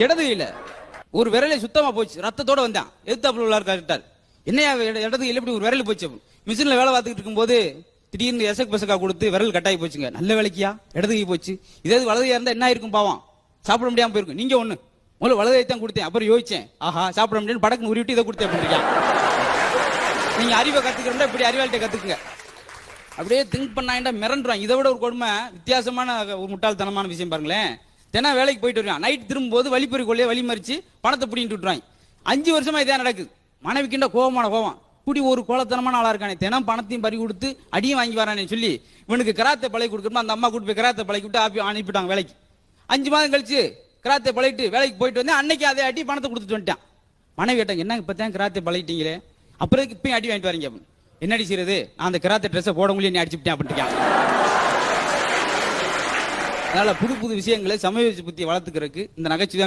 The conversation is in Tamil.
இடது கையில ஒரு விரலை சுத்தமா போச்சு, ரத்தத்தோட வந்தான். எதிர்த்தாப்புல உள்ளார் கேட்டார், என்னையா இடது கையில எப்படி ஒரு விரல் போச்சு? மிஷின்ல வேலை பார்த்துக்கிட்டு இருக்கும்போது திடீர்னு எசக் பசக்கா கொடுத்து விரல் கட்டாயி போச்சுங்க. நல்ல வேலைக்கியா இடது கை போச்சு, இதே வலது கை இருந்தா என்ன ஆயிருக்கும் பாவம், சாப்பிட முடியாம போயிருக்கும். நீங்க ஒண்ணு முதல்ல வலது கை தான் கொடுத்தேன், அப்புறம் யோசிச்சேன், ஆஹா சாப்பிட முடியாது, படக்குன்னு உருவிட்டு இதை கொடுத்தேன் அப்படியா. நீங்க அறிவை கத்துக்கிறோம்னா இப்படி அறிவாளிட்ட கத்துக்குங்க. அப்படியே திங்க் பண்ணாண்டா மிரண்டுறான். இதை விட ஒரு கொடுமை, வித்தியாசமான ஒரு முட்டாள்தனமான விஷயம் பாருங்களேன். தினம் வேலைக்கு போயிட்டு வருவான், நைட் திரும்பும் போது வழிப்பறி கொள்ளைய வழி மறிச்சு பணத்தை பிடிங்கிட்டு விட்டுறாங்க. 5 வருஷமா இதே நடக்குது. மனைவிக்கின்ற கோபமான கோபம், இப்படி ஒரு கோலத்தனமான ஆளா இருக்கானே, தினம் பணத்தையும் பறி கொடுத்து அடியும் வாங்கி வரானே சொல்லி இவனுக்கு கராத்தை பழகி கொடுக்கணும். அந்த அம்மா கூட்டு போய் கராத்தை பழகி விட்டு அனுப்பிட்டாங்க வேலைக்கு. 5 மாதம் கழிச்சு கராத்தை பழகிட்டு வேலைக்கு போயிட்டு வந்து அன்னைக்கு அதே அடி பணத்தை கொடுத்துட்டு வந்துட்டான். மனைவி கேட்டாங்க, என்ன இப்பதான் கராத்தை பழகிட்டீங்களே, அப்புறம் இப்பயும் அடி வாங்கிட்டு வரீங்க? என்னடி செய்யறது, நான் அந்த கராத்தை ட்ரெஸ்ஸை போட முடியும், நீ அடிச்சுட்டேன் அப்படின்ட்டு. அதனால புது புது விஷயங்களை சமய புத்தியை வளர்த்துக்கிறதுக்கு இந்த நகைச்சுவை